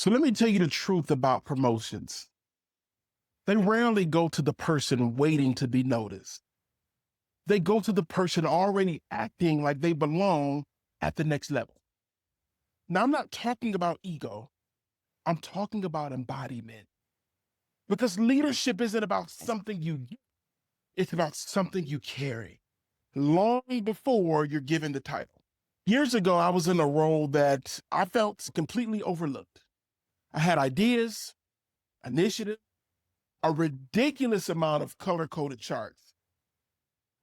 So let me tell you the truth about promotions. They rarely go to the person waiting to be noticed. They go to the person already acting like they belong at the next level. Now, I'm not talking about ego, I'm talking about embodiment. Because leadership isn't about something you get, it's about something you carry long before you're given the title. Years ago, I was in a role that I felt completely overlooked. I had ideas, initiative, a ridiculous amount of color coded charts.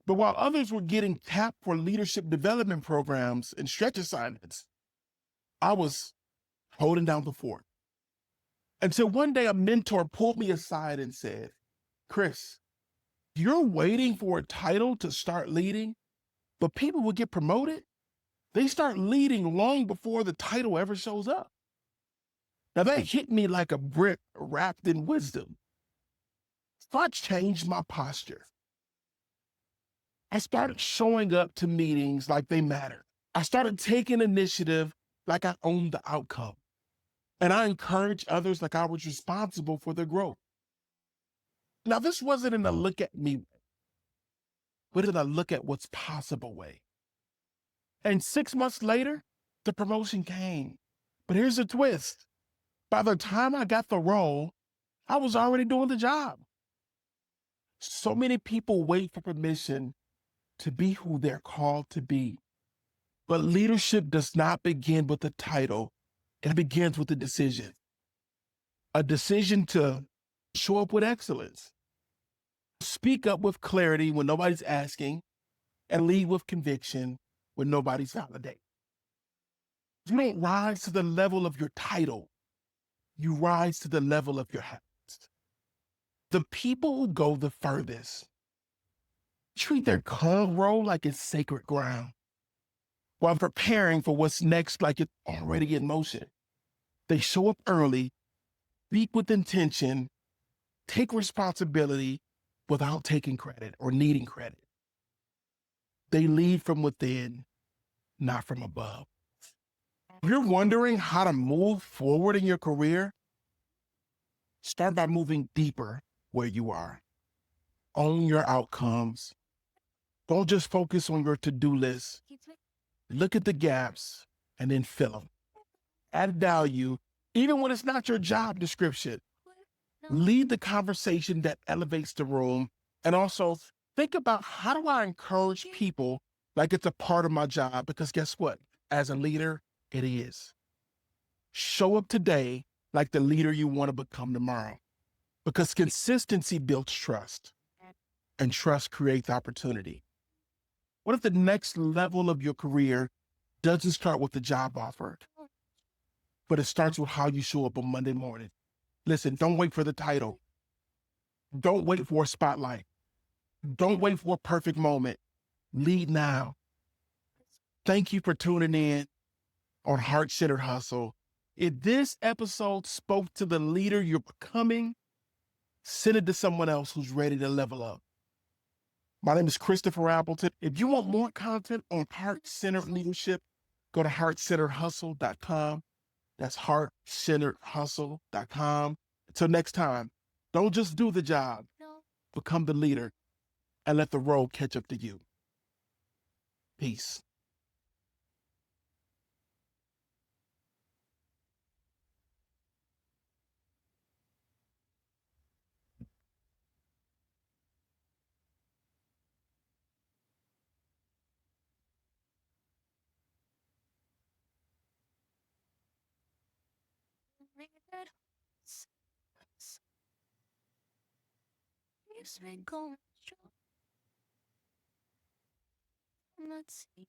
But while others were getting tapped for leadership development programs and stretch assignments, I was holding down the fort. Until one day a mentor pulled me aside and said, Chris, you're waiting for a title to start leading, but people will get promoted. They start leading long before the title ever shows up. Now that hit me like a brick wrapped in wisdom. So I changed my posture. I started showing up to meetings like they mattered. I started taking initiative like I owned the outcome. And I encouraged others like I was responsible for their growth. Now, this wasn't in a look at me way, but in a look at what's possible way. And 6 months later, the promotion came. But here's the twist. By the time I got the role, I was already doing the job. So many people wait for permission to be who they're called to be. But leadership does not begin with a title. It begins with a decision to show up with excellence, speak up with clarity when nobody's asking, and lead with conviction when nobody's validating. You don't rise to the level of your title. You rise to the level of your habits. The people who go the furthest treat their current role like it's sacred ground while preparing for what's next like it's already in motion. They show up early, speak with intention, take responsibility without taking credit or needing credit. They lead from within, not from above. If you're wondering how to move forward in your career, start by moving deeper where you are. Own your outcomes. Don't just focus on your to-do list. Look at the gaps and then fill them. Add value, even when it's not your job description. Lead the conversation that elevates the room. And also think about, how do I encourage people like it's a part of my job? Because guess what? As a leader, it is. Show up today like the leader you want to become tomorrow. Because consistency builds trust, and trust creates opportunity. What if the next level of your career doesn't start with the job offer, but it starts with how you show up on Monday morning? Listen, don't wait for the title. Don't wait for a spotlight. Don't wait for a perfect moment. Lead now. Thank you for tuning in on Heart Centered Hustle. If this episode spoke to the leader you're becoming, send it to someone else who's ready to level up. My name is Christopher Appleton. If you want more content on heart-centered leadership, go to heartcenteredhustle.com. That's heartcenteredhustle.com. Until next time, don't just do the job, become the leader, and let the road catch up to you. Peace. Yes, we're going. Let's see.